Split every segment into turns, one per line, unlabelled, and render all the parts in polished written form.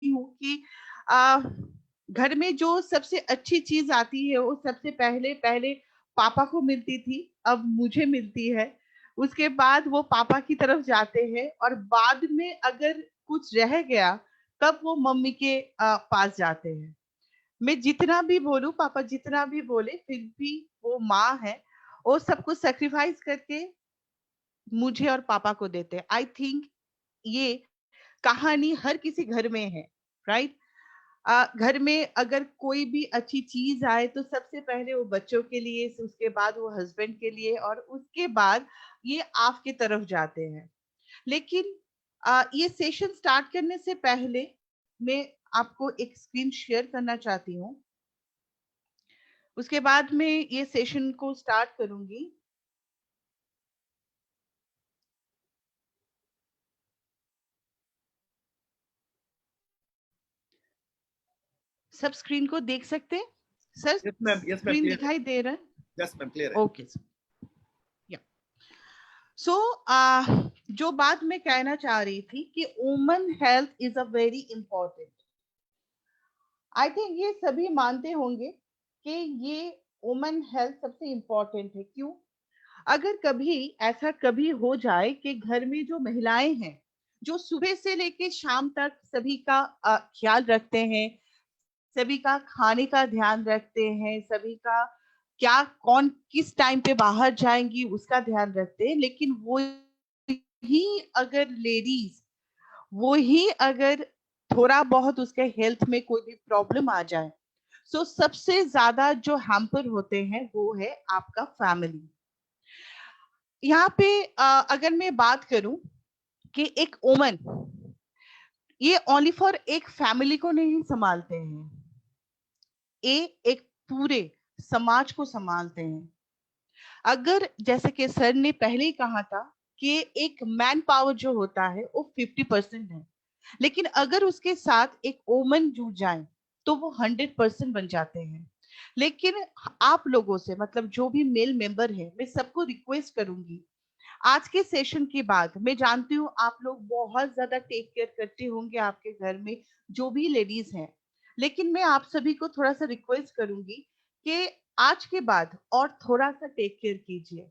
हूँ कि आ, घर में जो सबसे अच्छी चीज आती है वो सबसे पहले पहले पापा को मिलती थी, अब मुझे मिलती है। उसके बाद वो पापा की तरफ जाते हैं और बाद में अगर कुछ रह गया तब वो मम्मी के पास जाते हैं। मैं जितना भी बोलूं, पापा जितना भी बोले, फिर भी वो माँ है, वो सब कुछ सेक्रीफाइस करके मुझे और पापा को देते हैं। आई थिंक ये कहानी हर किसी घर में है, राइट। घर में अगर कोई भी अच्छी चीज आए तो सबसे पहले वो बच्चों के लिए, उसके बाद वो हस्बैंड के लिए, और उसके बाद ये आपकी तरफ जाते हैं। लेकिन ये सेशन स्टार्ट करने से पहले मैं आपको एक स्क्रीन शेयर करना चाहती हूँ। उसके बाद मैं ये सेशन को स्टार्ट करूंगी। सब स्क्रीन को देख सकते हैं sir?
Yes, ma'am. Yes, ma'am.
Screen
Clear.
दिखाई दे रहा है?
Yes, ma'am. Clear.
ओके या सो जो बात मैं कहना चाह रही थी कि woman health is a very important. I think ये सभी मानते होंगे कि ये वुमन हेल्थ सबसे इंपॉर्टेंट है। क्यों? अगर कभी ऐसा कभी हो जाए कि घर में जो महिलाएं हैं, जो सुबह से लेके शाम तक सभी का ख्याल रखते हैं, सभी का खाने का ध्यान रखते हैं, सभी का क्या कौन किस टाइम पे बाहर जाएंगी उसका ध्यान रखते हैं, लेकिन वो ही अगर लेडीज, वो ही अगर थोड़ा बहुत उसके हेल्थ में कोई भी प्रॉब्लम आ जाए, तो सबसे ज्यादा जो हैम्पर होते हैं वो है आपका फैमिली। यहाँ पे अगर मैं बात करूं कि एक वुमन ये ओनली फॉर एक फैमिली को नहीं संभालते हैं, ये एक पूरे समाज को संभालते हैं। अगर जैसे कि सर ने पहले ही कहा था कि एक मैन पावर जो होता है वो 50% है, लेकिन अगर उसके साथ एक वुमन जुड़ जाए तो वो 100% बन जाते हैं। लेकिन आप लोगों से, मतलब जो भी मेल मेंबर है, मैं सबको रिक्वेस्ट करूंगी, आज के सेशन के बाद मैं जानती हूँ आप लोग बहुत ज्यादा टेक केयर करते होंगे आपके घर में जो भी लेडीज हैं, लेकिन मैं आप सभी को थोड़ा सा रिक्वेस्ट करूंगी कि आज के बाद और थोड़ा सा टेक केयर कीजिए।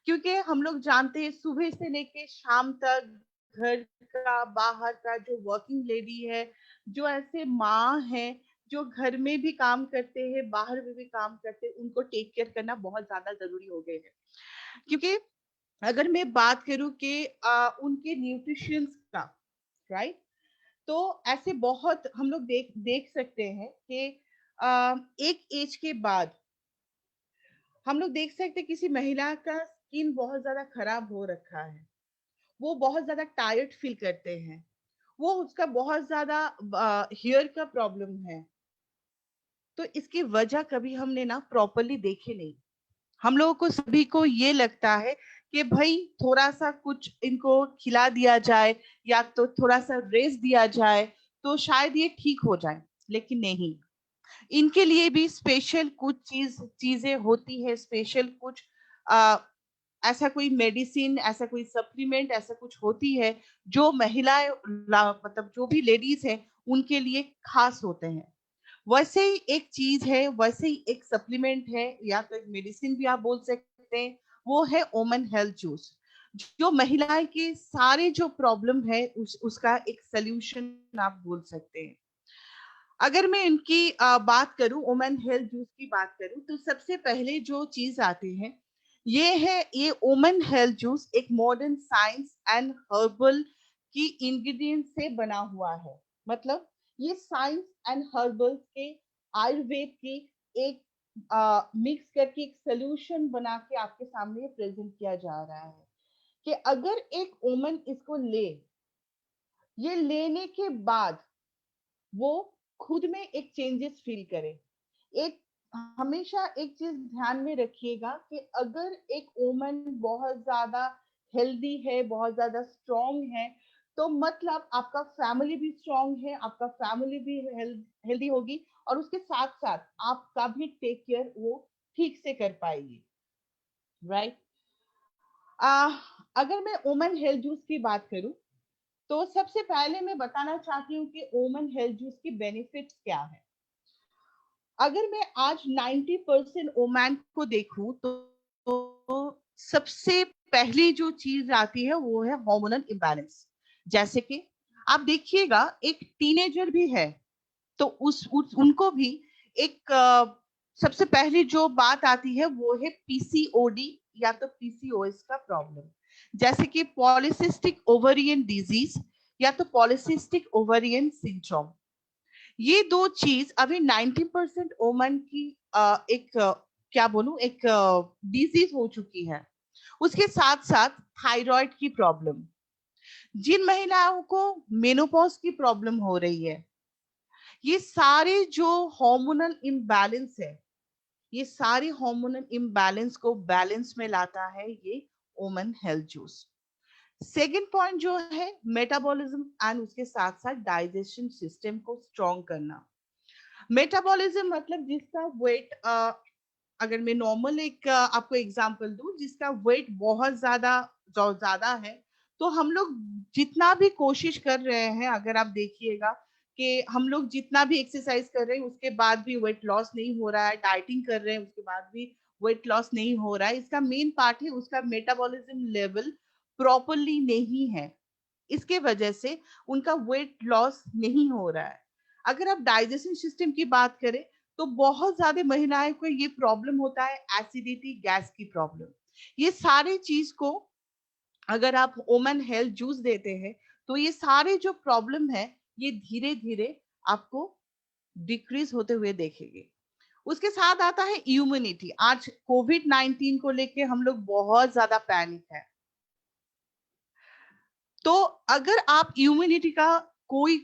क्योंकि हम लोग जानते हैं सुबह से लेके शाम तक घर का बाहर का जो वर्किंग लेडी है, जो ऐसे माँ है जो घर में भी काम करते हैं बाहर में भी काम करते हैं, उनको टेक केयर करना बहुत ज्यादा जरूरी हो गए है। क्योंकि अगर मैं बात करूं कि उनके न्यूट्रिशंस का, राइट, तो ऐसे बहुत हम लोग देख देख सकते हैं कि एक एज के बाद हम लोग देख सकते हैं किसी महिला का स्किन बहुत ज्यादा खराब हो रखा है, वो बहुत ज्यादा टायर्ड फील करते हैं, वो उसका बहुत ज्यादा हेयर का प्रॉब्लम है। तो इसकी वजह कभी हमने ना प्रॉपरली देखे नहीं। हम लोगों को सभी को ये लगता है कि भाई थोड़ा सा कुछ इनको खिला दिया जाए या तो थोड़ा सा रेस्ट दिया जाए तो शायद ये ठीक हो जाए, लेकिन नहीं। इनके लिए भी स्पेशल कुछ चीजें होती है, स्पेशल कुछ आ, ऐसा कोई मेडिसिन, ऐसा कोई सप्लीमेंट, ऐसा कुछ होती है जो महिलाएं मतलब जो भी लेडीज हैं उनके लिए खास होते हैं। वैसे ही एक चीज है, वैसे ही एक सप्लीमेंट है या तो एक मेडिसिन भी आप बोल सकते हैं, वो है ओमन हेल्थ जूस, जो महिलाएं के सारे जो प्रॉब्लम है उसका एक सोल्यूशन आप बोल सकते हैं। अगर मैं इनकी बात करूं, ओमन हेल्थ जूस की बात करूं, तो सबसे पहले जो चीज आती है ये है, ये ओमन हेल्थ जूस एक मॉडर्न साइंस एंड हर्बल की इंग्रेडिएंट से बना हुआ है। मतलब ये साइंस एंड हर्बल के आयुर्वेद की एक मिक्स करके एक सोल्यूशन बना के आपके सामने प्रेजेंट किया जा रहा है कि अगर एक वुमन इसको ले, ये लेने के बाद वो खुद में एक चेंजेस फील करे। एक हमेशा एक चीज ध्यान में रखिएगा कि अगर एक वुमन बहुत ज्यादा हेल्दी है, बहुत ज्यादा स्ट्रांग है, तो मतलब आपका फैमिली भी स्ट्रांग है, आपका फैमिली भी हेल्दी होगी, और उसके साथ साथ आपका भी टेक केयर वो ठीक से कर पाएगी, राइट। अगर मैं वुमन हेल्थ जूस की बात करूं, तो सबसे पहले मैं बताना चाहती हूँ कि women health juice key benefits क्या है। अगर मैं आज 90% वुमेन को देखूं तो सबसे पहली जो चीज आती है वो है हार्मोनल इम्बैलेंस। जैसे कि आप देखिएगा एक टीनेजर भी है तो उनको भी एक सबसे पहली जो बात आती है वो है पीसीओडी या तो पीसीओएस का प्रॉब्लम, जैसे कि पॉलिसिस्टिक ओवरियन डिजीज या तो पॉलिसिस्टिक ओवरियन सिंड्रोम। ये दो चीज अभी 90% वुमन की एक क्या बोलूं एक डिजीज हो चुकी है। उसके साथ साथ थायराइड की प्रॉब्लम, जिन महिलाओं को मेनोपॉज की प्रॉब्लम हो रही है, ये सारे जो हार्मोनल इम्बैलेंस है, ये सारे हार्मोनल इम्बैलेंस को बैलेंस में लाता है ये woman health juice. Second point जो है मेटाबॉलिज्म एंड उसके साथ साथ डाइजेशन सिस्टम को स्ट्रॉन्ग करना। मेटाबॉलिज्म मतलब जिसका वेट अगर मैं नॉर्मल एक आपको एग्जांपल दूं, जिसका वेट बहुत ज्यादा है, तो हम लोग जितना भी कोशिश कर रहे हैं, अगर आप देखिएगा कि हम लोग जितना भी एक्सरसाइज कर रहे हैं उसके बाद भी वेट लॉस नहीं हो रहा है, डाइटिंग कर रहे हैं उसके बाद भी वेट लॉस नहीं हो रहा है, इसका मेन पार्ट है उसका मेटाबॉलिज्म लेवल प्रॉपरली नहीं है। इसके वजह से उनका वेट लॉस नहीं हो रहा है। अगर आप डाइजेशन सिस्टम की बात करें तो बहुत ज्यादा महिलाएं को ये प्रॉब्लम होता है, एसिडिटी गैस की प्रॉब्लम। ये सारे चीज को अगर आप वुमन हेल्थ जूस देते हैं तो ये सारे जो प्रॉब्लम है ये धीरे धीरे आपको डिक्रीज होते हुए देखेंगे। उसके साथ आता है इम्यूनिटी। आज कोविड-19 को लेके हम लोग बहुत ज्यादा पैनिक है, तो अगर आप इम्यूनिटी का कोई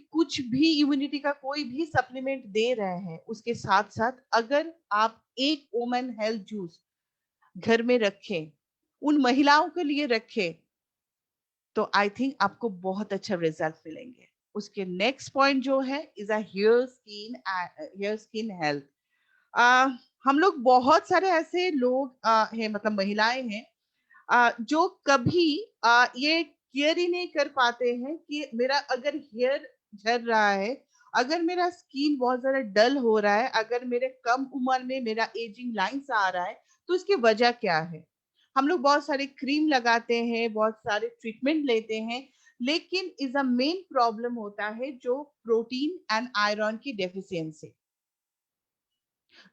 भी सप्लीमेंट दे रहे हैं, उसके साथ साथ अगर आप एक वुमन हेल्थ जूस घर में रखें, उन महिलाओं के लिए रखें, तो आई थिंक आपको बहुत अच्छा रिजल्ट मिलेंगे। उसके नेक्स्ट पॉइंट जो है is a hair skin health. हम लोग बहुत सारे ऐसे लोग हैं, मतलब महिलाएं हैं जो कभी ये केयर ही नहीं कर पाते हैं कि मेरा अगर हेयर झड़ रहा है, अगर मेरा स्किन बहुत ज्यादा डल हो रहा है, अगर मेरे कम उम्र में मेरा एजिंग लाइंस आ रहा है, तो इसकी वजह क्या है। हम लोग बहुत सारे क्रीम लगाते हैं, बहुत सारे ट्रीटमेंट लेते हैं, लेकिन इज अ मेन प्रॉब्लम होता है जो प्रोटीन एंड आयरन की डेफिशिएंसी,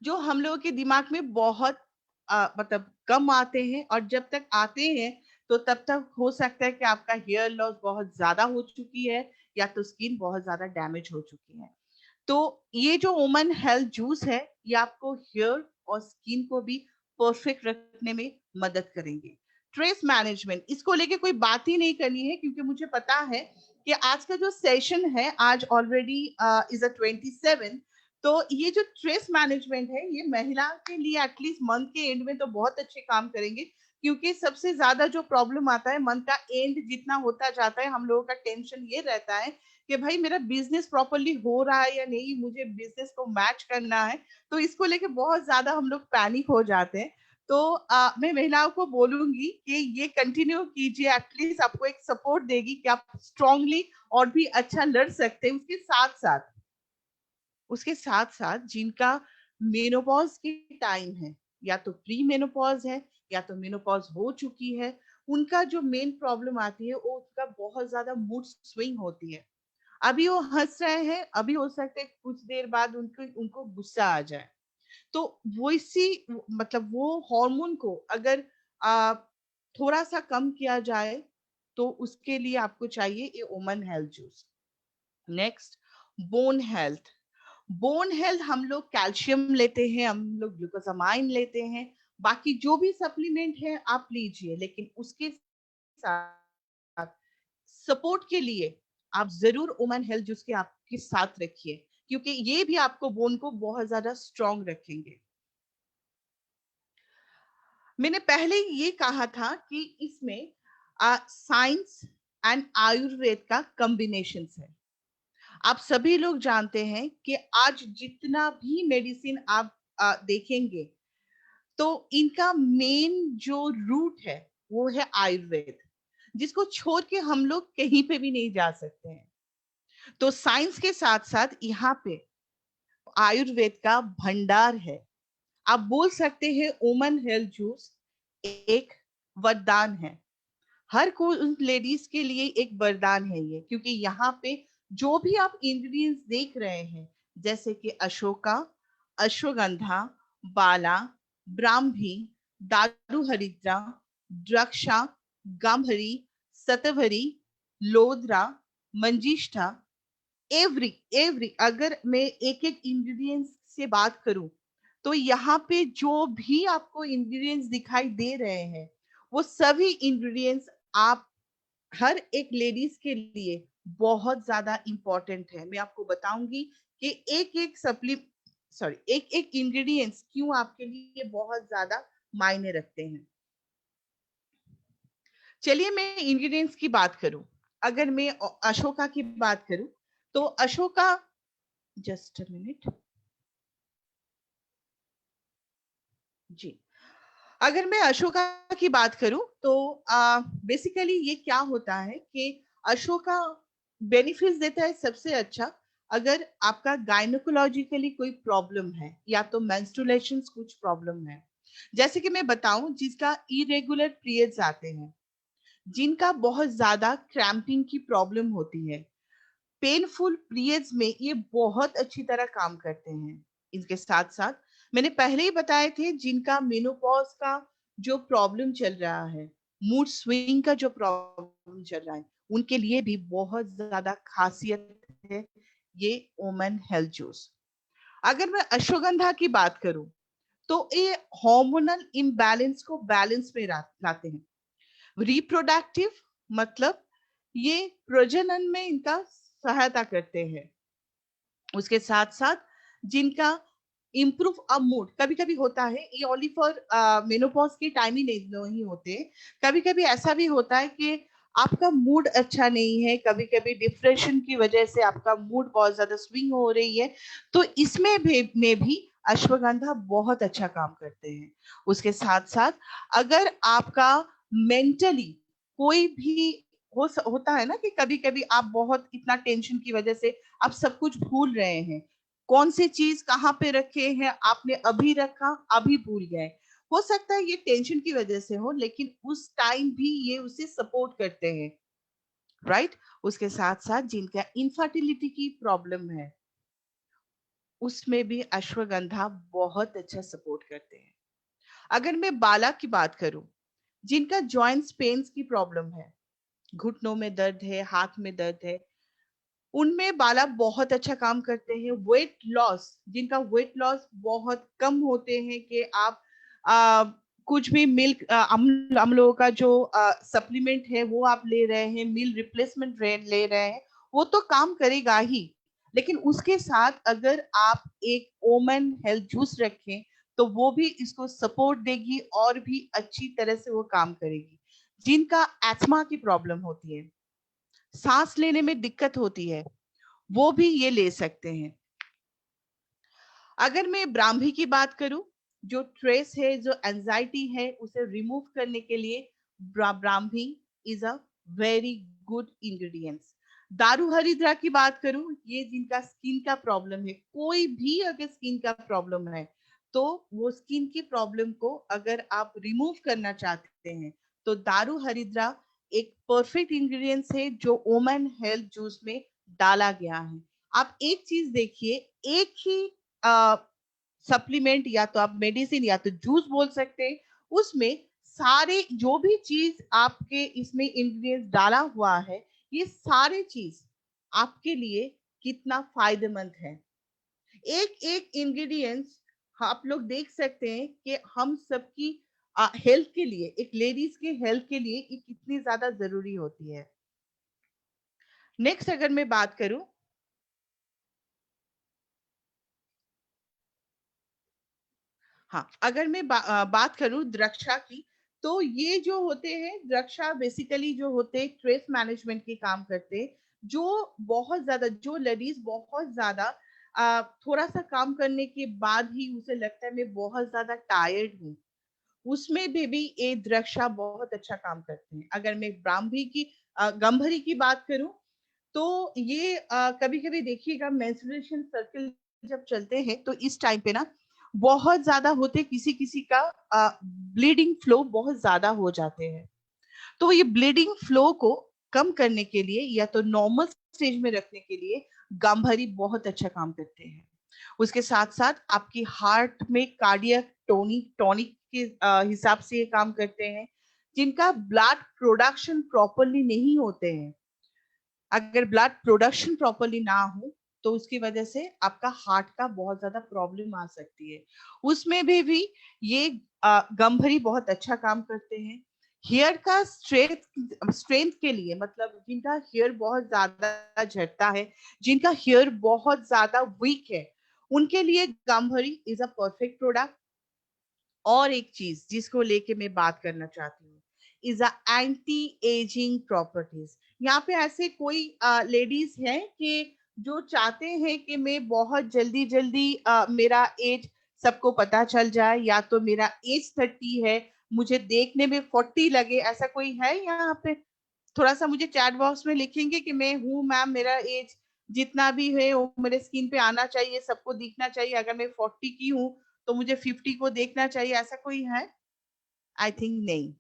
जो हम लोगों के दिमाग में बहुत मतलब कम आते हैं, और जब तक आते हैं तो तब तक हो सकता है कि आपका हेयर लॉस बहुत ज्यादा हो चुकी है या तो स्किन बहुत ज्यादा डैमेज हो चुकी है। तो ये जो वुमन हेल्थ जूस है ये आपको हेयर और स्किन को भी परफेक्ट रखने में मदद करेंगे। स्ट्रेस मैनेजमेंट, इसको लेके कोई बात ही नहीं करनी है, क्योंकि मुझे पता है कि आज का जो सेशन है आज ऑलरेडी इज अ 27। तो ये जो स्ट्रेस मैनेजमेंट है ये महिला के लिए एटलीस्ट मंथ के एंड में तो बहुत अच्छे काम करेंगे, क्योंकि सबसे ज्यादा जो प्रॉब्लम आता है मंथ का एंड जितना होता जाता है, हम लोगों का टेंशन ये रहता है कि भाई मेरा बिजनेस प्रॉपरली हो रहा है या नहीं, मुझे बिजनेस को मैच करना है, तो इसको लेके बहुत ज्यादा हम लोग पैनिक हो जाते हैं। तो मैं महिलाओं को बोलूंगी कि ये कंटिन्यू कीजिए, एटलीस्ट आपको एक सपोर्ट देगी कि आप स्ट्रांगली और भी अच्छा लड़ सकते हैं। उसके साथ साथ जिनका मेनोपॉज की टाइम है, या तो प्री मेनोपॉज है या तो मेनोपॉज हो चुकी है, उनका जो मेन प्रॉब्लम आती है वो उनका बहुत ज्यादा मूड स्विंग होती है। अभी वो हंस रहे हैं, अभी हो सकता है कुछ देर बाद उनको उनको गुस्सा आ जाए। तो वो इसी मतलब वो हार्मोन को अगर आ, थोड़ा सा कम किया जाए तो उसके लिए आपको चाहिए ये woman health juice. Next, bone health. Bone health हम लोग कैल्शियम लेते हैं, हम लोग ग्लूकोसामाइन लेते हैं, बाकी जो भी सप्लीमेंट है आप लीजिए, लेकिन उसके साथ सपोर्ट के लिए आप जरूर वुमन हेल्थ जूस के आपके साथ रखिए, क्योंकि ये भी आपको बोन को बहुत ज्यादा स्ट्रांग रखेंगे। मैंने पहले ये कहा था कि इसमें साइंस एंड आयुर्वेद का कॉम्बिनेशन है। आप सभी लोग जानते हैं कि आज जितना भी मेडिसिन आप देखेंगे तो इनका मेन जो रूट है वो है आयुर्वेद। जिसको छोड़ के हम लोग कहीं पे भी नहीं जा सकते हैं। तो साइंस के साथ साथ यहाँ पे आयुर्वेद का भंडार है। आप बोल सकते हैं वुमन हेल्थ जूस एक वरदान है। हर को उन लेडीज के लिए एक वरदान है ये, क्योंकि यहाँ पे जो भी आप इंग्रेडिएंट्स देख रहे हैं, जैसे कि अशोका, अश्वगंधा, बाला, ब्राह्मी, दारू हरिद्रा, द्राक्षा, गांभरी, सतवरी, लोद्रा, मंजिष्ठा, एवरी एवरी, अगर मैं एक एक इंग्रेडिएंट्स से बात करूं तो यहाँ पे जो भी आपको इंग्रेडिएंट्स दिखाई दे रहे हैं, वो सभी इंग्रेडिएंट्स आप हर एक लेडीज के लिए बहुत ज्यादा इंपॉर्टेंट है। मैं आपको बताऊंगी कि एक एक एक एक इंग्रेडिएंट्स क्यों आपके लिए बहुत ज्यादा मायने रखते हैं। चलिए मैं इंग्रेडिएंट्स की बात करूं। अगर मैं अशोका की बात करूं तो अशोका, जस्ट अ मिनट जी, अगर मैं अशोका की बात करूं तो बेसिकली ये क्या होता है कि अशोका बेनिफिट्स देता है सबसे अच्छा। अगर आपका गायनोकोलॉजिकली कोई प्रॉब्लम है या तो मेंस्ट्रुएशंस कुछ प्रॉब्लम है, जैसे कि मैं बताऊं जिसका इरेगुलर पीरियड्स आते हैं, जिनका बहुत ज्यादा क्रैम्पिंग की प्रॉब्लम होती है, पेनफुल पीरियड्स में ये बहुत अच्छी तरह काम करते हैं। इनके साथ साथ मैंने पहले ही बताए थे जिनका मेनोपॉज का जो प्रॉब्लम चल रहा है, मूड स्विंग का जो प्रॉब्लम चल रहा है, उनके लिए भी बहुत ज्यादा खासियत है ये वुमेन हेल्थ जूस। अगर मैं अश्वगंधा की बात करूं तो ये हार्मोनल इम्बैलेंस को बैलेंस में लाते हैं। रिप्रोडक्टिव मतलब ये प्रजनन में इनका सहायता करते हैं। उसके साथ साथ जिनका इम्प्रूव अ मूड, कभी कभी होता है ये ओनली फॉर मेनोपॉज के टाइम ही नहीं होते, कभी कभी ऐसा भी होता है कि आपका मूड अच्छा नहीं है, कभी कभी डिप्रेशन की वजह से आपका मूड बहुत ज्यादा स्विंग हो रही है, तो इसमें भी अश्वगंधा बहुत अच्छा काम करते हैं। उसके साथ साथ अगर आपका मेंटली कोई भी होता है ना कि कभी कभी आप बहुत इतना टेंशन की वजह से आप सब कुछ भूल रहे हैं, कौन सी चीज कहाँ पे रखे हैं आपने अभी रखा अभी भूल गए, हो सकता है ये टेंशन की वजह से हो, लेकिन उस टाइम भी ये उसे सपोर्ट करते हैं, राइट। उसके साथ साथ जिनका इनफर्टिलिटी की प्रॉब्लम है, उसमें भी अश्वगंधा बहुत अच्छा सपोर्ट करते हैं। अगर मैं बाला की बात करूं, जिनका जॉइंट्स पेन्स की प्रॉब्लम है, घुटनों में दर्द है, हाथ में दर्द है, उनमें बाला बहुत अच्छा काम करते हैं। वेट लॉस, जिनका वेट लॉस बहुत कम होते हैं कि आप आ, कुछ भी मिल्क अम्लों का जो सप्लीमेंट है वो आप ले रहे हैं, मील रिप्लेसमेंट ले रहे हैं, वो तो काम करेगा ही, लेकिन उसके साथ अगर आप एक ओमन हेल्थ जूस रखें तो वो भी इसको सपोर्ट देगी और भी अच्छी तरह से वो काम करेगी। जिनका एस्थमा की प्रॉब्लम होती है, सांस लेने में दिक्कत होती है, वो भी ये ले सकते हैं। अगर मैं ब्राह्मी की बात करूं, जो स्ट्रेस है, जो एंजाइटी है, उसे रिमूव करने के लिए Brahmi is a very good ingredients. दारू हरिद्रा की बात करूं, ये जिनका स्किन का प्रॉब्लम है, कोई भी अगर स्किन का प्रॉब्लम है तो वो स्किन की प्रॉब्लम को अगर आप रिमूव करना चाहते हैं तो दारू हरिद्रा एक परफेक्ट इंग्रेडिएंट्स है जो वुमेन हेल्थ जूस में डाला गया है। आप एक चीज देखिए, एक ही सप्लीमेंट या तो आप मेडिसिन या तो जूस बोल सकते हैं, उसमें सारे जो भी चीज आपके इसमें इंग्रेडिएंट्स डाला हुआ है, ये सारे चीज आपके लिए कितना फायदेमंद है। एक एक इंग्रेडिएंट्स आप लोग देख सकते हैं कि हम सबकी हेल्थ के लिए, एक लेडीज के हेल्थ के लिए ये कितनी ज्यादा जरूरी होती है। नेक्स्ट अगर मैं बात करूं, हाँ अगर मैं बात करूं द्रक्षा की, तो ये जो होते हैं द्रक्षा बेसिकली जो होते हैं स्ट्रेस मैनेजमेंट के काम करते हैं। जो बहुत ज्यादा, जो लेडीज बहुत ज्यादा थोड़ा सा काम करने के बाद ही उसे लगता है मैं बहुत ज्यादा टायर्ड हूँ, उसमें भी ये द्रक्षा बहुत अच्छा काम करते हैं। अगर मैं ब्राह्मी की गंभरी की बात करूं तो ये कभी कभी देखिएगा मेंस्ट्रुएशन सर्कल जब चलते हैं तो इस टाइम पे ना बहुत ज्यादा होते, किसी किसी का ब्लीडिंग फ्लो बहुत ज्यादा हो जाते हैं। तो ये ब्लीडिंग फ्लो को कम करने के लिए या तो नॉर्मल स्टेज में रखने के लिए गांभरी बहुत अच्छा काम करते हैं। उसके साथ साथ आपकी हार्ट में कार्डियक टोनिक टॉनिक के हिसाब से ये काम करते हैं। जिनका ब्लड प्रोडक्शन प्रॉपरली नहीं होते हैं, अगर ब्लड प्रोडक्शन प्रॉपरली ना हो तो उसकी वजह से आपका हार्ट का बहुत ज्यादा प्रॉब्लम आ सकती है। उसमें भी ये गंभरी बहुत अच्छा काम करते हैं। हेयर का स्ट्रेंथ स्ट्रेंथ के लिए, मतलब जिनका हेयर बहुत ज्यादा झड़ता है, जिनका हेयर बहुत ज्यादा वीक है, उनके लिए Gambhari is a perfect product. और एक चीज जिसको लेके मैं बात करना चाहती हूँ is a anti ageing properties. यहाँ पे ऐसे कोई लेडीज हैं कि जो चाहते हैं कि मैं बहुत जल्दी जल्दी मेरा एज सबको पता चल जाए, या तो मेरा एज 30 है, मुझे देखने में 40 लगे, ऐसा कोई है यहाँ पे? थोड़ा सा मुझे चैट बॉक्स में लिखेंगे कि मैं हूँ मैम, मेरा एज जितना भी है वो मेरे स्क्रीन पे आना चाहिए, सबको दिखना चाहिए। अगर मैं 40 की हूँ तो मुझे 50 को देखना चाहिए, ऐसा कोई है? आई थिंक नहीं।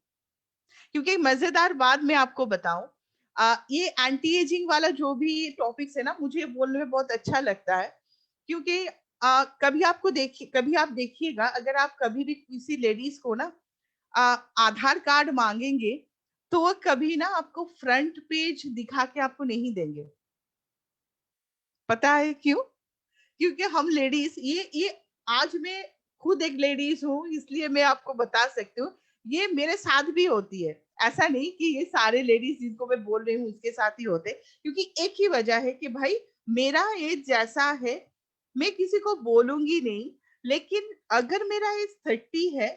क्योंकि मजेदार बात मैं आपको बताऊं, ये एंटी एजिंग वाला जो भी टॉपिक्स है ना, मुझे बोलने में बहुत अच्छा लगता है। क्योंकि कभी आप देखिएगा, अगर आप कभी भी किसी लेडीज को ना आधार कार्ड मांगेंगे तो वो कभी ना आपको फ्रंट पेज दिखा के आपको नहीं देंगे। पता है क्यों? क्योंकि हम लेडीज, ये आज मैं खुद एक लेडीज हूँ इसलिए मैं आपको बता सकती हूँ, ये मेरे साथ भी होती है। ऐसा नहीं कि ये सारे लेडीज जिनको मैं बोल रही हूँ उसके साथ ही होते, क्योंकि एक ही वजह है कि भाई मेरा एज जैसा है, मैं किसी को बोलूंगी नहीं। लेकिन अगर मेरा एज 30 है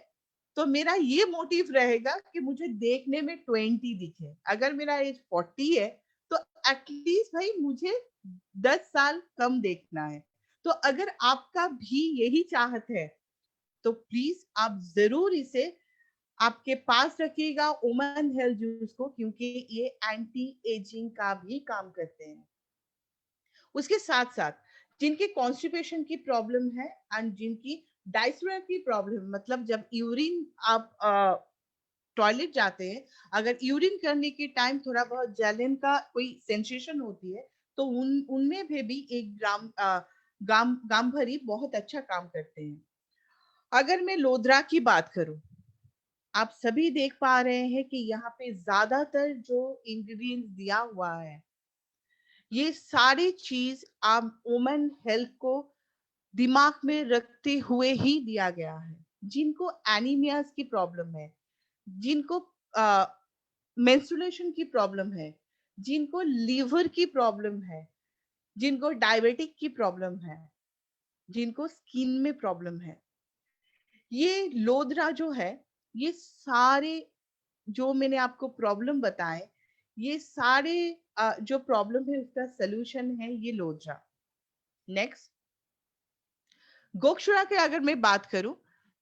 तो मेरा ये मोटिव रहेगा कि मुझे देखने में 20 दिखे। अगर मेरा एज 40 है तो एटलीस्ट भाई मुझे 10 साल कम देखना है। तो अगर आपका भी यही चाहत है तो प्लीज आप जरूर इसे आपके पास रखिएगा, वुमेन हेल्थ जूस को, क्योंकि ये एंटी एजिंग का भी काम करते हैं। उसके साथ साथ जिनके कॉन्स्टिपेशन की प्रॉब्लम है एंड जिनकी डायस्पेरिया की प्रॉब्लम, मतलब जब यूरिन आप टॉयलेट जाते हैं, अगर यूरिन करने के टाइम थोड़ा बहुत जलन का कोई सेंसेशन होती है तो उनमें भी एक गामभरी बहुत अच्छा काम करते हैं। अगर मैं लोदरा की बात करूं, आप सभी देख पा रहे हैं कि यहाँ पे ज्यादातर जो इंग्रेडिएंट्स दिया हुआ है, ये सारी चीज आप वुमेन हेल्थ को दिमाग में रखते हुए ही दिया गया है। जिनको एनीमियाज की प्रॉब्लम है, जिनको मेंस्ट्रुएशन की प्रॉब्लम है, जिनको लीवर की प्रॉब्लम है, जिनको डायबिटिक की प्रॉब्लम है, जिनको स्किन में प्रॉब्लम है, ये लोदरा जो है, ये सारे जो मैंने आपको प्रॉब्लम बताए, ये सारे जो प्रॉब्लम है उसका सोल्यूशन है ये लोदरा। नेक्स्ट, गोक्षुरा के अगर मैं बात करूं,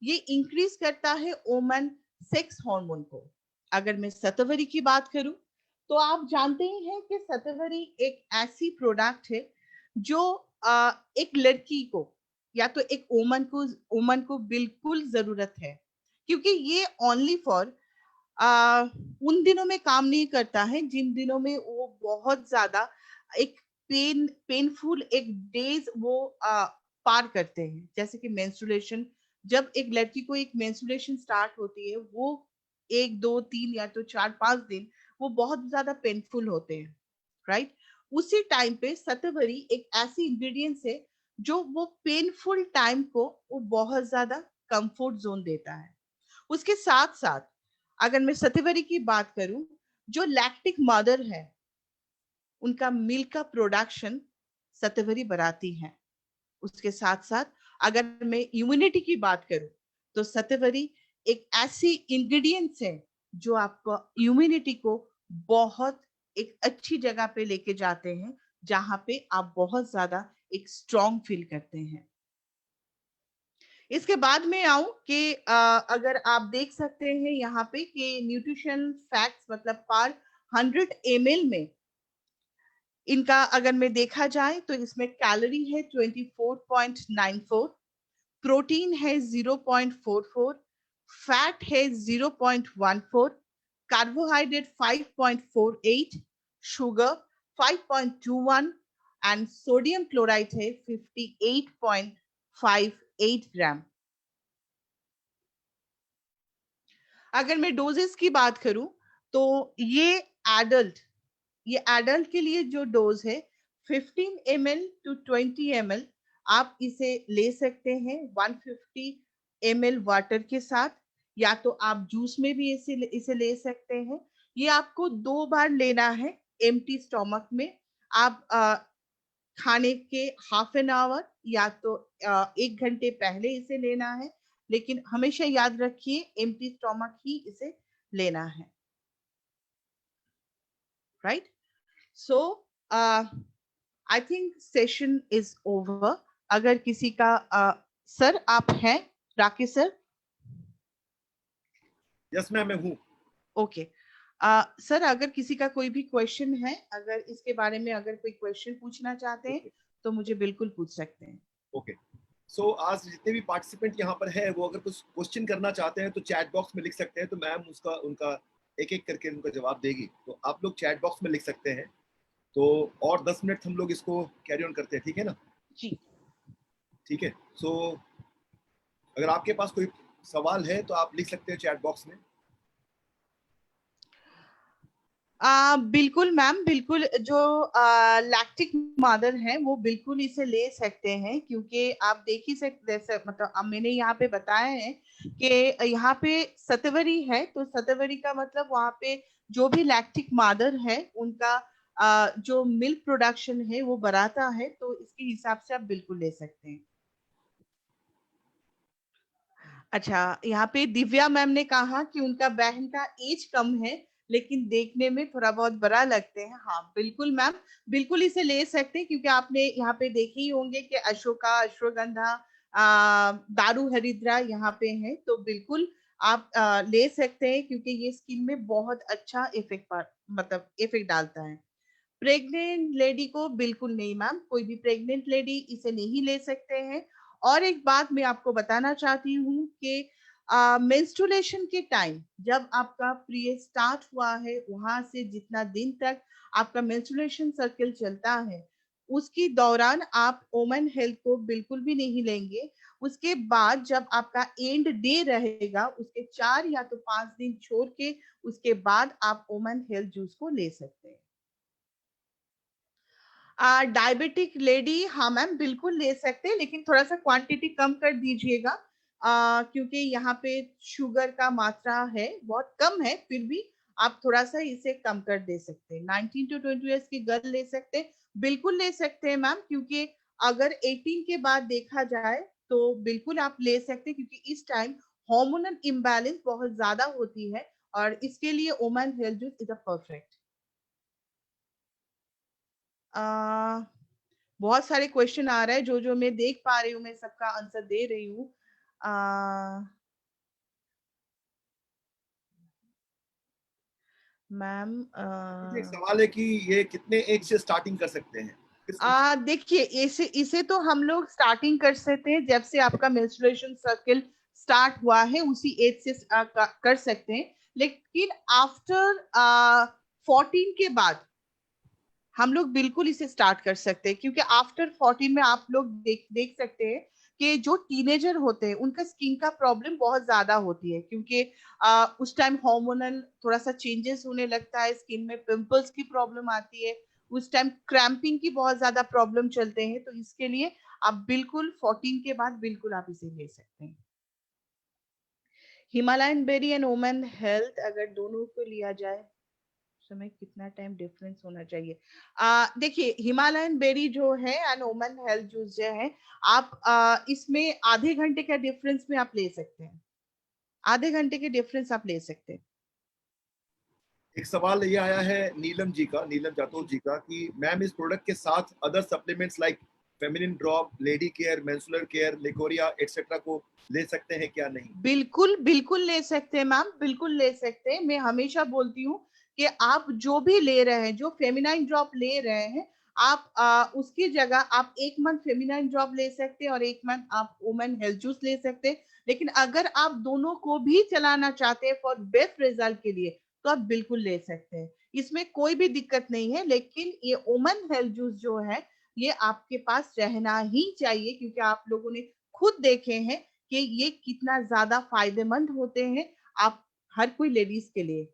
ये इंक्रीज करता है ओमन सेक्स हार्मोन को। अगर मैं सतवरी की बात करूं तो आप जानते ही हैं कि सतवरी एक ऐसी प्रोडक्ट है जो एक लड़की को या तो एक ओमन को बिल्कुल जरूरत है। क्योंकि ये ओनली फॉर उन दिनों में काम नहीं करता है जिन दिनों में वो बहुत ज्यादा एक पेनफुल एक डेज वो पार करते हैं। जैसे कि मेंस्ट्रुएशन, जब एक लड़की को एक मेंस्ट्रुएशन स्टार्ट होती है, वो 1 2 3 या तो 4 5 दिन वो बहुत ज्यादा पेनफुल होते हैं, राइट? उसी टाइम पे सतवरी एक ऐसी इंग्रेडिएंट्स है जो वो पेनफुल टाइम को वो बहुत ज्यादा कंफर्ट जोन देता है। उसके साथ साथ अगर मैं सत्यवरी की बात करूं, जो लैक्टिक मदर है उनका मिल्क का प्रोडक्शन सत्यवरी बढ़ाती है। उसके साथ साथ अगर मैं इम्यूनिटी की बात करूं तो सत्यवरी एक ऐसी इंग्रेडिएंट्स है जो आपको इम्यूनिटी को बहुत एक अच्छी जगह पे लेके जाते हैं, जहां पे आप बहुत ज्यादा एक स्ट्रॉन्ग फील करते हैं। इसके बाद में आऊं कि अगर आप देख सकते हैं यहाँ पे कि न्यूट्रिशन फैक्ट्स मतलब पर 100 ml में इनका अगर मैं देखा जाए तो इसमें कैलोरी है 24.94, प्रोटीन है 0.44, फैट है 0.14, carbohydrate 5.48, sugar 5.21 and sodium chloride है 58.58 ग्राम। अगर मैं डोजेस की बात करूं तो ये एडल्ट के लिए जो डोज है 15 ml to 20 ml आप इसे ले सकते हैं 150 ml वाटर के साथ, या तो आप जूस में भी इसे ले सकते हैं। ये आपको 2 बार लेना है एम्प्टी स्टमक में। आप खाने के हाफ एन आवर या तो 1 घंटे पहले इसे लेना है, लेकिन हमेशा याद रखिए एम्प्टी स्टमक ही इसे लेना है, right? So I think session is over. अगर किसी का सर आप हैं राकेश सर?
यस मैम, मैं हूँ।
ओके सर, अगर किसी का कोई भी क्वेश्चन है, अगर इसके बारे में अगर कोई क्वेश्चन पूछना चाहते हैं तो मुझे बिल्कुल पूछ सकते हैं।
ओके, सो आज जितने भी पार्टिसिपेंट यहाँ पर है वो अगर कुछ क्वेश्चन करना चाहते हैं तो चैट बॉक्स में लिख सकते हैं, तो मैम उसका उनका एक एक करके उनका जवाब देगी। तो आप लोग चैट बॉक्स में लिख सकते हैं। तो और 10 मिनट हम लोग इसको कैरी ऑन करते हैं, ठीक है ना?
जी
ठीक है। सो अगर आपके पास कोई सवाल है तो आप लिख सकते हैं चैट बॉक्स में।
बिल्कुल मैम, बिल्कुल। जो लैक्टिक मदर है वो बिल्कुल इसे ले सकते हैं, क्योंकि आप देख ही सकते मतलब अब मैंने यहाँ पे बताया है कि यहाँ पे सतवरी है, तो सतवरी का मतलब वहाँ पे जो भी लैक्टिक मदर है उनका जो मिल्क प्रोडक्शन है वो बढ़ाता है, तो इसके हिसाब से आप बिल्कुल ले सकते हैं। अच्छा, यहाँ पे दिव्या मैम ने कहा कि उनका बहन का एज कम है लेकिन देखने में थोड़ा बहुत बड़ा लगते हैं। हाँ बिल्कुल मैम, बिल्कुल इसे ले सकते हैं, क्योंकि आपने यहाँ पे देखे ही होंगे कि अशोका, अश्वगंधा, दारू हरिद्रा यहाँ पे है, तो बिल्कुल आप ले सकते हैं, क्योंकि ये स्किन में बहुत अच्छा इफेक्ट मतलब इफेक्ट डालता है। प्रेग्नेंट लेडी को बिल्कुल नहीं मैम, कोई भी प्रेग्नेंट लेडी इसे नहीं ले सकते हैं। और एक बात मैं आपको बताना चाहती हूँ कि मेंस्ट्रुएशन के टाइम जब आपका पीरियड स्टार्ट हुआ है वहां से जितना दिन तक आपका मेंस्ट्रुएशन सर्कल चलता है उसकी दौरान आप वोमेन हेल्थ को बिल्कुल भी नहीं लेंगे। उसके बाद जब आपका एंड डे रहेगा उसके 4 या तो 5 दिन छोड़ के उसके बाद आप वोमेन हेल्थ जूस को ले सकते हैं। डायबिटिक लेडी, हाँ मैम बिल्कुल ले सकते हैं, लेकिन थोड़ा सा क्वांटिटी कम कर दीजिएगा, क्योंकि यहाँ पे शुगर का मात्रा है बहुत कम है, फिर भी आप थोड़ा सा इसे कम कर दे सकते हैं। 19 to 20 ईयर्स की गर्ल ले सकते हैं, बिल्कुल ले सकते हैं मैम, क्योंकि अगर 18 के बाद देखा जाए तो बिल्कुल आप ले सकते हैं, क्योंकि इस टाइम हार्मोनल इम्बैलेंस बहुत ज्यादा होती है और इसके लिए women health juice is a perfect. बहुत सारे क्वेश्चन आ रहे हैं, जो जो मैं देख पा रही हूँ मैं सबका आंसर दे रही हूँ। मैम
एक सवाल है कि ये कितने एज से स्टार्टिंग कर सकते हैं?
देखिए, इसे इसे तो हम लोग स्टार्टिंग कर सकते हैं जब से आपका मेंस्ट्रुएशन सर्कल स्टार्ट हुआ है उसी एज से कर सकते हैं, लेकिन आफ्टर 14 के बाद हम लोग बिल्कुल इसे स्टार्ट कर सकते हैं, क्योंकि आफ्टर 14 में आप लोग देख सकते हैं कि जो टीनेजर होते हैं उनका स्किन का प्रॉब्लम बहुत ज्यादा होती है, क्योंकि उस टाइम हार्मोनल थोड़ा सा चेंजेस होने लगता है, स्किन में पिंपल्स की प्रॉब्लम आती है, उस टाइम क्रैम्पिंग की बहुत ज्यादा प्रॉब्लम चलते हैं, तो इसके लिए आप बिल्कुल 14 के बाद बिल्कुल आप इसे ले सकते हैं। Himalayan berry and women health अगर दोनों को लिया जाए समय कितना टाइम डिफरेंस होना चाहिए? देखिए, हिमालयन बेरी जो है एंड वुमेन हेल्थ जूस जो है, आप इसमें आधे घंटे का डिफरेंस में आप ले सकते हैं, आधे घंटे के डिफरेंस आप ले सकते हैं।
एक सवाल ये आया है नीलम जी का, नीलम जाटोल
जी
जी का, कि मैम इस प्रोडक्ट के साथ other supplements like feminine drop, lady care, menstrual care, leucorrhoea etcetera को ले सकते हैं क्या नहीं?
बिल्कुल बिल्कुल ले सकते हैं मैम, बिल्कुल ले सकते हैं। मैं हमेशा बोलती हूँ कि आप जो भी ले रहे हैं, जो फेमिनाइन ड्रॉप ले रहे हैं, आप उसकी जगह आप 1 मंथ फेमिनाइन ड्रॉप ले सकते हैं और 1 मंथ आप वुमेन हेल्थ जूस ले सकते हैं। लेकिन अगर आप दोनों को भी चलाना चाहते हैं फॉर बेस्ट रिजल्ट के लिए, तो आप बिल्कुल ले सकते हैं, इसमें कोई भी दिक्कत नहीं है। लेकिन ये वुमेन हेल्थ जूस जो है, ये आपके पास रहना ही चाहिए, क्योंकि आप लोगों ने खुद देखे हैं कि ये कितना ज्यादा फायदेमंद होते हैं आप हर कोई लेडीज के लिए।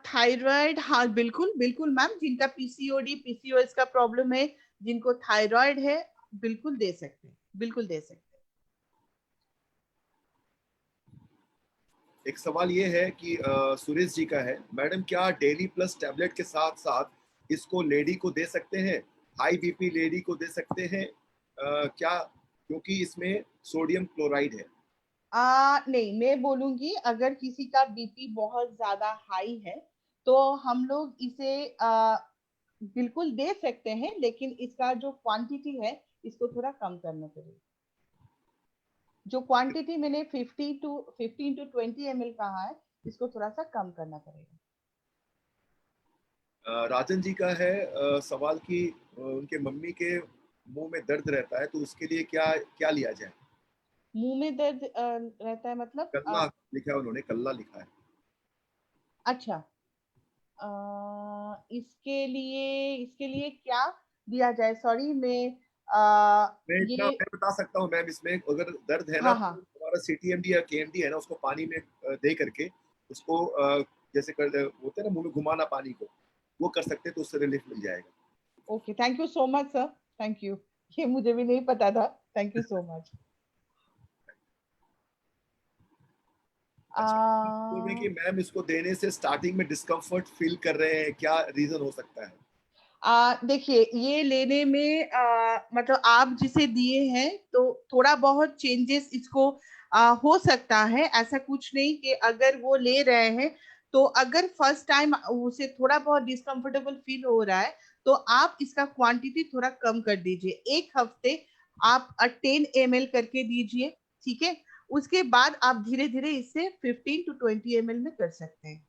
थायराइड, हाँ बिल्कुल बिल्कुल मैम, जिनका पीसीओडी पीसीओएस का प्रॉब्लम है, जिनको थायराइड है, बिल्कुल दे सकते हैं, बिल्कुल दे सकते हैं।
एक सवाल ये है कि सुरेश जी का है, मैडम क्या डेली प्लस टैबलेट के साथ साथ इसको लेडी को दे सकते हैं? हाई बीपी लेडी को दे सकते हैं क्या? क्योंकि इसमें सोडियम क्लोराइड है।
नहीं, मैं बोलूंगी अगर किसी का बीपी बहुत ज्यादा हाई है, तो हम लोग इसे बिल्कुल दे सकते हैं, लेकिन इसका जो क्वांटिटी है, इसको थोड़ा कम करना पड़ेगा। जो क्वांटिटी मैंने 15 to 20 ml कहा है, इसको थोड़ा सा कम करना पड़ेगा।
राजन जी का है सवाल कि उनके मम्मी के मुंह में दर्द रहता है तो उसके लिए क्या क्या लिया जाए?
मुंह में दर्द रहता है मतलब
कल्ला लिखा है उन्होंने, कल्ला लिखा है।
अच्छा, इसके लिए क्या दिया जाए? सॉरी,
मैं इतना
ये,
मैं बता सकता हूँ मैम, इसमें अगर दर्द है ना
हाँ
तो
हाँ,
हमारा सीटीएमडी या केएमडी है ना, उसको पानी में दे करके उसको जैसे कर होते हैं ना मुंह में घुमाना पानी को, वो कर सकते हैं तो उससे रिलीफ मिल जाएगा।
Okay, thank you so much sir, thank you. ये मुझे भी नहीं पता था, थैंक यू सो मच।
अच्छा, बोल रहे हैं कि मैम इसको देने से स्टार्टिंग में डिस्कम्फर्ट फील कर रहे हैं, क्या रीजन हो सकता है?
देखिए, ये लेने में मतलब आप जिसे दिए हैं, तो थोड़ा बहुत चेंजेस इसको हो सकता है। ऐसा कुछ नहीं कि अगर वो ले रहे हैं, तो अगर फर्स्ट टाइम उसे थोड़ा बहुत डिस्कंफर्टेबल फील हो रहा है, तो आप इसका क्वांटिटी थोड़ा कम कर दीजिए। 1 हफ्ते आप 10 ml करके दीजिए, ठीक है? उसके बाद आप धीरे धीरे इसे 15 to 20 ml में कर सकते हैं।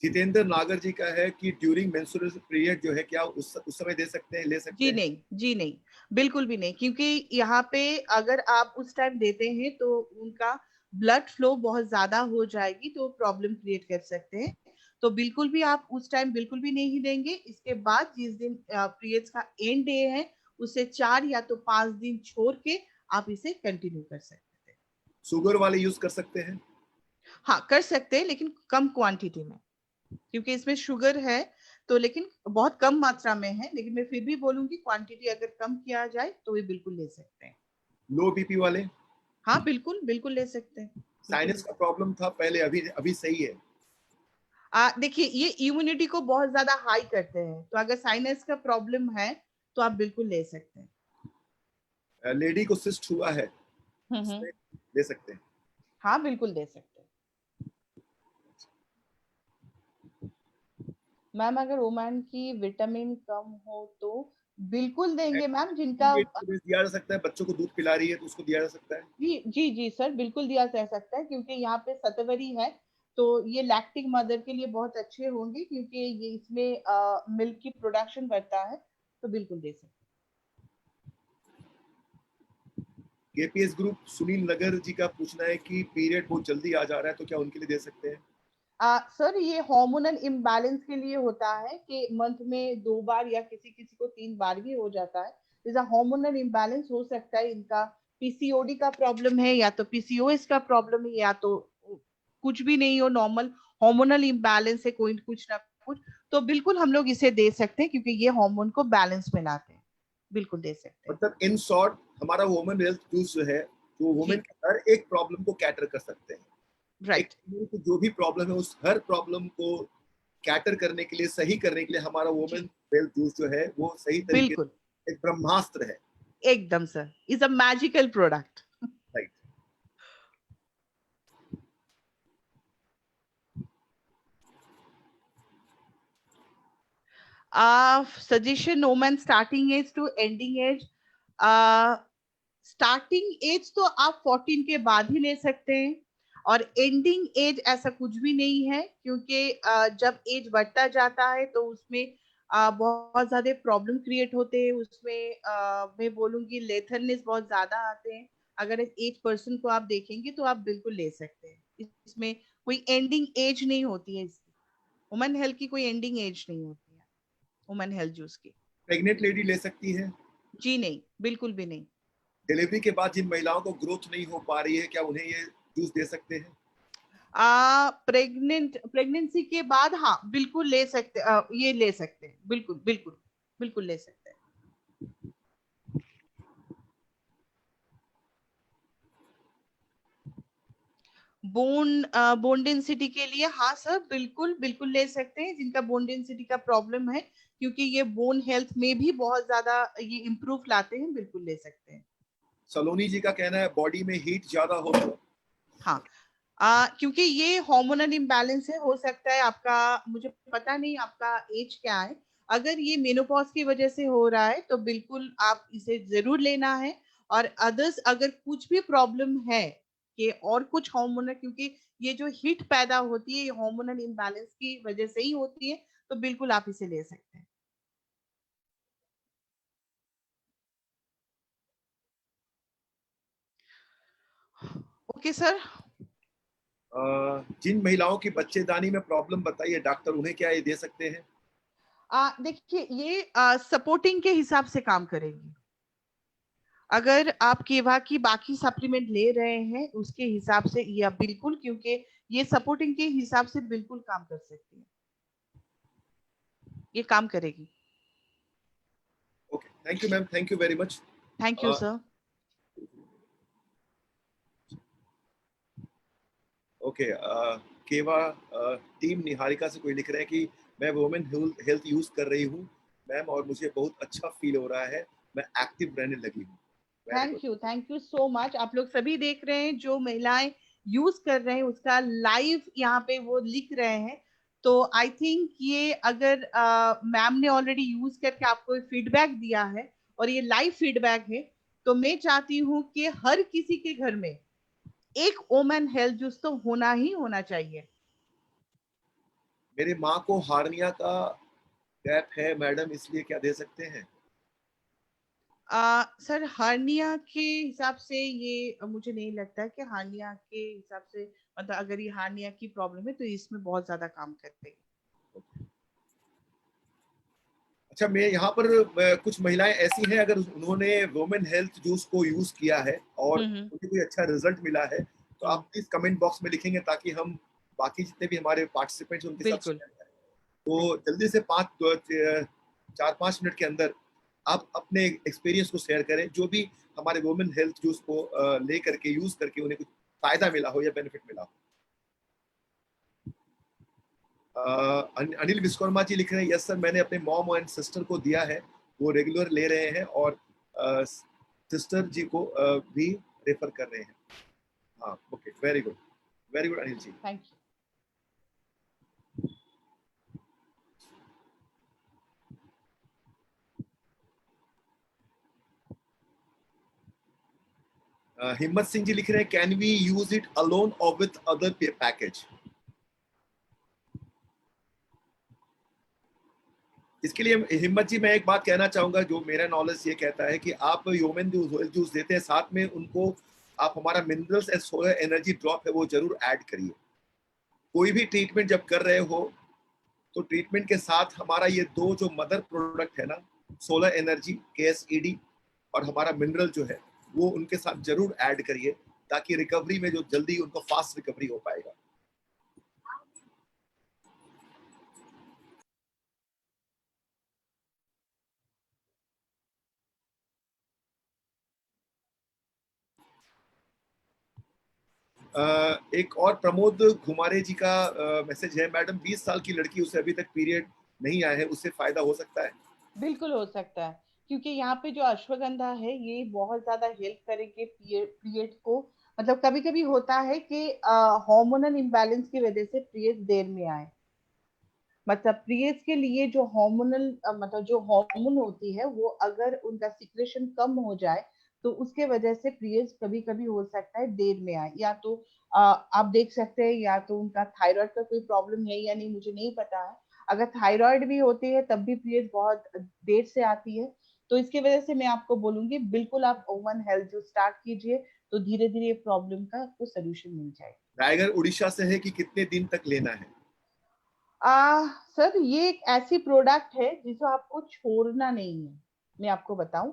जितेंद्र नागर जी का है कि ड्यूरिंग मेंस्ट्रुअल पीरियड जो है क्या उस समय दे सकते हैं, ले सकते
जी
हैं?
नहीं, जी नहीं, बिल्कुल भी नहीं, क्योंकि यहाँ पे अगर आप उस टाइम देते हैं, तो उनका ब्लड फ्लो बहुत ज्यादा हो जाएगी, तो प्रॉब्लम क्रिएट कर सकते हैं। तो बिल्कुल भी आप उस टाइम बिल्कुल भी नहीं देंगे। इसके बाद जिस दिन पीरियड्स का एंड डे है, उससे 4 या तो 5 दिन छोड़ के आप इसे कंटिन्यू कर सकते हैं।
शुगर वाले यूज कर सकते हैं?
हाँ, कर सकते हैं, लेकिन कम क्वांटिटी में, क्योंकि इसमें शुगर है। तो लेकिन बहुत कम मात्रा में है, लेकिन मैं फिर भी बोलूंगी क्वांटिटी अगर कम किया जाए तो ये बिल्कुल ले सकते हैं।
लो बीपी वाले?
हाँ, बिल्कुल बिल्कुल ले सकते हैं, बिल्कुल ले
साइनस का
सकते
प्रॉब्लम था पहले, अभी अभी सही है?
हैं। देखिए, ये इम्यूनिटी को बहुत ज्यादा हाई करते हैं, तो अगर साइनस का प्रॉब्लम है, तो आप बिल्कुल ले सकते हैं।
लेडी को सिस्ट हुआ है,
हम्म।
उसमें ले सकते हैं?
हाँ, बिल्कुल दे सकते हैं मैम। अगर वुमेन की विटामिन कम हो, तो बिल्कुल देंगे मैम। जिनका,
दिया जा सकता है, बच्चों को दूध पिला रही है तो उसको दिया जा सकता है?
जी जी जी सर, बिल्कुल दिया जा सकता है, क्योंकि यहाँ पे सतवरी है, तो ये लैक्टिक मदर के लिए बहुत अच्छे होंगे, क्योंकि ये इसमें मिल्क की प्रोडक्शन बढ़ता है, तो बिल्कुल दे सकते
केपीएस ग्रुप सुनील नगर जी का पूछना है कि पीरियड बहुत जल्दी आ जा रहा है तो क्या उनके लिए दे सकते हैं?
हैं। सर, ये हार्मोनल इम्बैलेंस के लिए होता है कि मंथ में 2 बार या किसी किसी को 3 बार भी हो जाता है। जैसा हार्मोनल इम्बैलेंस हो सकता है, इनका पीसीओडी का प्रॉब्लम है, या तो पीसीओएस का प्रॉब्लम है, या तो कुछ भी नहीं हो, नॉर्मल हार्मोनल इम्बैलेंस है, कोई कुछ ना कुछ। तो बिल्कुल हम लोग इसे दे सकते हैं, क्योंकि ये हार्मोन को बैलेंस में लाते हैं, बिल्कुल दे सकते हैं।
मतलब इन शॉर्ट हमारा वुमेन हेल्थ जूस जो है, वो वुमेन
जी,
के हर एक प्रॉब्लम को कैटर कर सकते हैं। एक
राइट,
woman को जो भी प्रॉब्लम है उस हर प्रॉब्लम को कैटर करने के लिए, सही करने के लिए हमारा वुमेन
जी,
हेल्थ जूस जो है वो सही तरीके
बिल्कुल,
से एक ब्रह्मास्त्र है।
एकदम sir, is a magical product.
Right.
Suggestion women starting age to ending age, starting age तो आप 14 के बाद ही ले सकते हैं, और एंडिंग एज ऐसा कुछ भी नहीं है, क्योंकि जब एज बढ़ता जाता है तो उसमें बहुत ज्यादा प्रॉब्लम क्रिएट होते हैं, उसमें मैं बोलूंगी लेथरनेस बहुत ज्यादा आते हैं। अगर एज पर्सन को आप देखेंगे तो आप बिल्कुल ले सकते हैं, इसमें कोई एंडिंग एज नहीं होती है, इसकी वुमेन हेल्थ की कोई एंडिंग एज नहीं होती है वुमेन हेल्थ जूस की।
प्रेग्नेंट लेडी ले सकती है?
जी नहीं, बिल्कुल भी नहीं।
डिलीवरी के बाद जिन महिलाओं को ग्रोथ नहीं हो पा रही है, क्या उन्हें ये जूस दे सकते हैं?
प्रेगनेंसी के बाद हाँ बिल्कुल ले सकते, ये ले सकते हैं, बिल्कुल बिल्कुल बिल्कुल ले सकते हैं। बोन डेंसिटी के लिए हाँ सर, बिल्कुल बिल्कुल ले सकते हैं, जिनका बोन डेंसिटी का प्रॉब्लम है, क्योंकि ये बोन हेल्थ में भी बहुत ज्यादा ये इम्प्रूव लाते हैं, बिल्कुल ले सकते हैं।
सलोनी जी का कहना है बॉडी में हीट ज्यादा हो तो?
हाँ, क्योंकि ये हार्मोनल इम्बैलेंस है, हो सकता है आपका, मुझे पता नहीं आपका एज क्या है, अगर ये मेनोपॉज की वजह से हो रहा है तो बिल्कुल आप इसे जरूर लेना है। और अदर्स अगर कुछ भी प्रॉब्लम है कि और कुछ हार्मोनल, क्योंकि ये जो हीट पैदा होती है ये हार्मोनल इम्बैलेंस की वजह से ही होती है, तो बिल्कुल आप इसे ले सकते हैं। Okay sir.
जिन महिलाओं की बच्चेदानी में प्रॉब्लम बताइए डॉक्टर, उन्हें क्या ये दे सकते हैं?
देखिए ये सपोर्टिंग के हिसाब से काम करेगी, अगर आप केवा की बाकी सप्लीमेंट ले रहे हैं उसके हिसाब से, या बिल्कुल, क्योंकि ये सपोर्टिंग के हिसाब से बिल्कुल काम कर सकती है, ये काम करेगी।
Okay, thank you ma'am, thank you very much.
Thank you sir.
Okay, केवा टीम निहारिका से कोई लिख रहे हैं कि मैं वुमेन हेल्थ यूज कर रही हूँ मैम, और मुझे बहुत अच्छा फील हो रहा है, मैं एक्टिव रहने लगी हूँ। Very good.
Thank you so much. आप लोग सभी देख रहे हैं, जो महिलाएं यूज कर रहे हैं उसका लाइव यहाँ पे वो लिख रहे हैं, तो आई थिंक ये अगर मैम ने ऑलरेडी यूज करके आपको फीडबैक दिया है और ये लाइव फीडबैक है, तो मैं चाहती हूँ कि हर किसी के घर में एक वुमेन हेल्थ जूस तो होना ही होना चाहिए।
मेरे माँ को हार्निया का गैप है मैडम, इसलिए क्या दे सकते हैं?
सर हार्निया के हिसाब से ये मुझे नहीं लगता है कि हार्निया के हिसाब से, मतलब अगर ये हार्निया की प्रॉब्लम है तो इसमें बहुत ज्यादा काम करते हैं।
अच्छा, मैं यहाँ पर कुछ महिलाएं ऐसी हैं, अगर उन्होंने वुमेन हेल्थ जूस को यूज किया है और
हम्म।
उन्हें कोई अच्छा रिजल्ट मिला है, तो
हम्म,
आप प्लीज कमेंट बॉक्स में लिखेंगे ताकि हम बाकी जितने भी हमारे पार्टिसिपेंट्स उनके साथ
बिल्कुल
शेयर करें। तो जल्दी से 4-5 मिनट के अंदर आप अपने एक्सपीरियंस को शेयर करें, जो भी हमारे वुमेन हेल्थ जूस को ले करके यूज करके उन्हें कुछ फायदा मिला हो या बेनिफिट मिला हो। अनिल विश्वकर्मा जी लिख रहे हैं, यस सर, मैंने अपने मॉम एंड सिस्टर को दिया है, वो रेगुलर ले रहे हैं और सिस्टर जी को भी रेफर कर रहे हैं। हाँ, okay, very good, very good Anil ji.
Thank you.
Himmat Singh ji लिख रहे हैं, can we use it alone और विथ अदर पैकेज? इसके लिए हिम्मत जी मैं एक बात कहना चाहूंगा, जो मेरा नॉलेज ये कहता है कि आप ह्यूमन जूस देते हैं, साथ में उनको आप हमारा minerals and solar energy drop है वो जरूर ऐड करिए। कोई भी ट्रीटमेंट जब कर रहे हो तो ट्रीटमेंट के साथ हमारा ये दो जो मदर प्रोडक्ट है ना, सोलर एनर्जी KSED और हमारा मिनरल जो है, वो उनके साथ जरूर ऐड करिए, ताकि रिकवरी में जो जल्दी उनको फास्ट रिकवरी हो पाएगा। एक और प्रमोद घुमारे जी का मैसेज है, मैडम 20 साल की लड़की, उसे अभी तक पीरियड नहीं आया है, उससे फायदा हो सकता है?
बिल्कुल हो सकता है, क्योंकि यहाँ पे जो अश्वगंधा है ये बहुत ज्यादा हेल्प करेंगे पीरियड को, मतलब कभी कभी होता है कि हार्मोनल इम्बैलेंस की वजह से पीरियड देर में आए, मतलब पीरियड्स के लिए जो हार्मोनल मतलब जो हार्मोन होती है वो अगर उनका सिक्रेशन कम हो जाए तो उसके वजह से पीरियड्स कभी कभी हो सकता है देर में आए, या तो आप देख सकते हैं या तो उनका थायराइड का कोई प्रॉब्लम है या नहीं, मुझे नहीं पता है। अगर थायराइड भी होती है तब भी पीरियड बहुत देर से आती है। तो इसकी वजह से मैं आपको बोलूंगी बिल्कुल आप ओवन हेल्थ जो स्टार्ट कीजिए, तो धीरे धीरे प्रॉब्लम का आपको सोल्यूशन मिल जाएगा।
टाइगर उड़ीसा से है कि कितने दिन तक लेना है?
सर ये एक ऐसी प्रोडक्ट है जिसे आपको छोड़ना नहीं है। मैं आपको बताऊं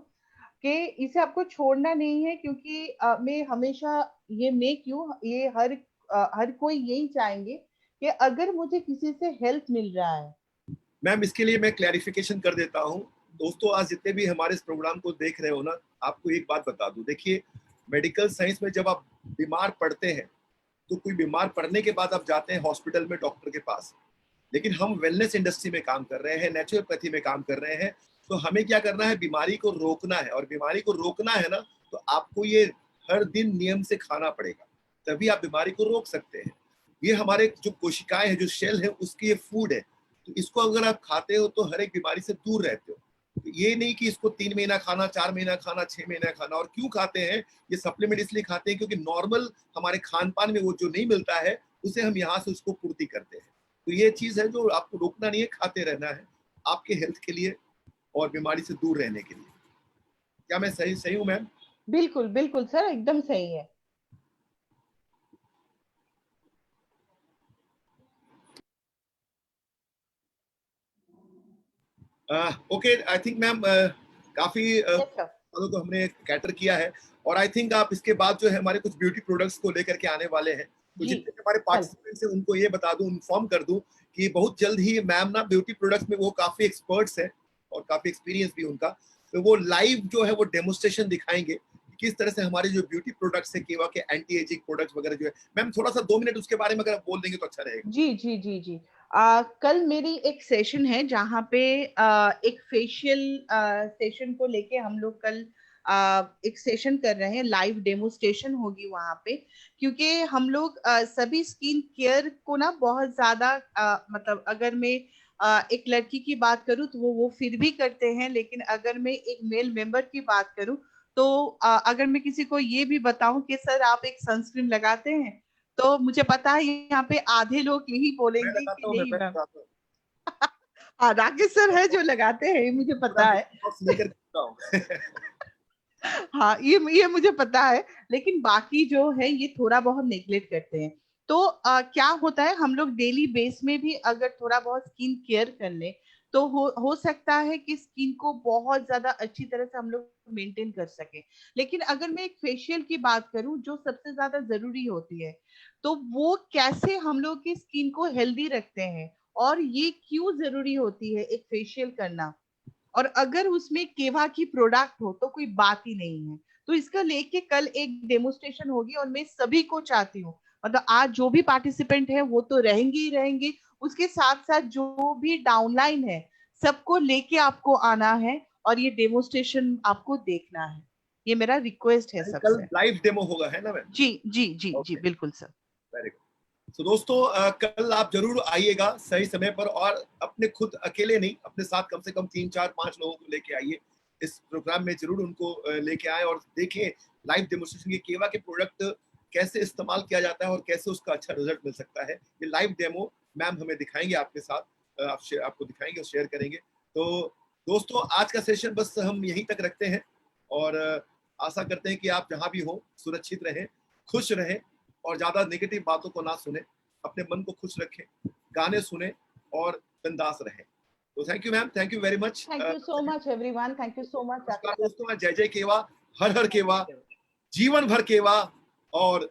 कि इसे आपको छोड़ना नहीं है, क्योंकि मैं हमेशा मैं क्यों ये हर कोई यही चाहेंगे कि अगर मुझे किसी से हेल्प मिल रहा है।
मैम इसके लिए मैं क्लैरिफिकेशन कर देता हूँ। दोस्तों आज जितने भी हमारे इस प्रोग्राम को देख रहे हो ना, आपको एक बात बता दूं, देखिए मेडिकल साइंस में जब आप बीमार पड़ते हैं तो कोई बीमार पड़ने के बाद आप जाते हैं हॉस्पिटल में डॉक्टर के पास, लेकिन हम वेलनेस इंडस्ट्री में काम कर रहे हैं, नेचुरोपैथी में काम कर रहे हैं। तो हमें क्या करना है, बीमारी को रोकना है, और बीमारी को रोकना है ना तो आपको ये हर दिन नियम से खाना पड़ेगा, तभी आप बीमारी को रोक सकते हैं। ये हमारे जो कोशिकाएं हैं, जो सेल है, उसकी ये फूड है। तो इसको अगर आप खाते हो तो हर एक बीमारी से दूर रहते हो। तो ये नहीं कि इसको 3 महीना खाना, 4 महीना खाना, 6 महीना खाना। और क्यों खाते हैं ये सप्लीमेंट? इसलिए खाते हैं क्योंकि नॉर्मल हमारे खान पान में वो जो नहीं मिलता है उसे हम यहाँ से उसको पूर्ति करते हैं। तो ये चीज है जो आपको रोकना नहीं है, खाते रहना है आपके हेल्थ के लिए और बीमारी से दूर रहने के लिए। क्या मैं सही सही हूँ मैम?
बिल्कुल बिल्कुल सर, एकदम सही है।
ओके, आई थिंक मैम काफी
यस सर।
वालों को हमने कैटर किया है। और आई थिंक आप इसके बाद जो है हमारे कुछ ब्यूटी प्रोडक्ट्स को लेकर के आने वाले हैं। तो
जी।
जितने भी हमारे
कल।
पार्टिसिपेंट्स हैं उनको ये बता दूं, इन्फॉर्म कर दूं कि बहुत जल्द ही मैम ना ब्यूटी प्रोडक्ट्स में वो काफी एक्सपर्ट्स हैं और काफी एक्सपीरियंस भी उनका। तो वो लाइव जो है वो डेमोन्स्ट्रेशन दिखाएंगे कि किस तरह से हमारे जो ब्यूटी प्रोडक्ट्स है, केवा के एंटी एजिंग प्रोडक्ट्स वगैरह जो है। मैम थोड़ा सा 2 मिनट उसके बारे में अगर आप बोल देंगे तो अच्छा रहेगा।
जी जी जी जी। कल मेरी एक सेशन है जहाँ पे एक फेशियल सेशन को लेके हम लोग कल एक सेशन कर रहे हैं, लाइव डेमोस्ट्रेशन होगी वहाँ पे। क्योंकि हम लोग सभी स्किन केयर को ना बहुत ज्यादा मतलब अगर मैं एक लड़की की बात करूँ तो वो फिर भी करते हैं, लेकिन अगर मैं एक मेल मेंबर की बात करूँ तो अगर मैं किसी को ये भी बताऊं कि सर आप एक सनस्क्रीन लगाते हैं, तो मुझे पता है यहाँ पे आधे लोग यही
मैं
बोलेंगे
लगाता
कि
हूँ, मैं
नहीं
पहले
मैम।
बताता हूँ।
हाँ, राकेश सर है जो लगाते हैं, ये मुझे
पूरा
पता है।
ब्यूटी बॉक्स लेकर के आता हूँ।
हाँ, ये मुझे पता है। लेकिन बाकी जो है ये थोड़ा बहुत नेग्लेक्ट करते हैं। तो क्या होता है, हम लोग डेली बेस में भी अगर थोड़ा बहुत स्किन केयर कर ले तो हो सकता है कि स्किन को बहुत ज्यादा अच्छी तरह से हम लोग मेंटेन कर सके। लेकिन अगर मैं एक फेशियल की बात करूं जो सबसे ज्यादा जरूरी होती है, तो वो कैसे हम लोग की स्किन को हेल्दी रखते हैं और ये क्यों जरूरी होती है एक फेशियल करना, और अगर उसमें केवा की प्रोडक्ट हो तो कोई बात ही नहीं है। तो इसका लेके कल एक डेमोस्ट्रेशन होगी और मैं सभी को चाहती हूँ, मतलब आज जो भी पार्टिसिपेंट है वो तो रहेंगे ही रहेंगे, उसके साथ साथ जो भी डाउनलाइन है सबको लेके आपको आना है और ये डेमोस्ट्रेशन आपको देखना है। ये मेरा रिक्वेस्ट है
कल
सबसे।
लाइव डेमो होगा है ना मैम?
जी जी जी जी,
ओके,
बिल्कुल सर।
Very good. तो दोस्तों कल आप जरूर आइएगा सही समय पर, और अपने खुद अकेले नहीं, अपने साथ कम से कम 3 4 5 लोगों को लेके आइए इस प्रोग्राम में। जरूर उनको लेके आए और देखें लाइव डेमोन्स्ट्रेशन की केवा के प्रोडक्ट कैसे इस्तेमाल किया जाता है और कैसे उसका अच्छा रिजल्ट मिल सकता है। ये लाइव डेमो मैम हमें दिखाएंगे आपके साथ, आपको दिखाएंगे और शेयर करेंगे। तो दोस्तों आज का सेशन बस हम यहीं तक रखते हैं, और आशा करते हैं कि आप जहां भी हो सुरक्षित रहें, खुश रहें, और ज्यादा नेगेटिव बातों को ना सुने, अपने मन को खुश रखें, गाने सुने और बिंदास रहें। तो thank you ma'am, thank you very much.
Thank you so much everyone, thank you so much
नमस्कार
राकेश सर।
दोस्तों, जय जय केवा, हर हर केवा, जीवन भर केवा, और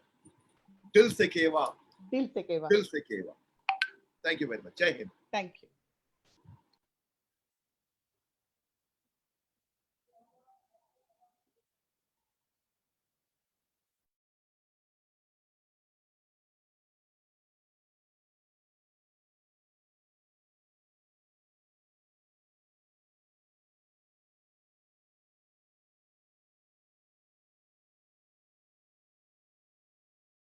दिल से केवा,
दिल से केवा।
दिल से केवा। थैंक यू वेरी मच, जय हिंद।
Thank you.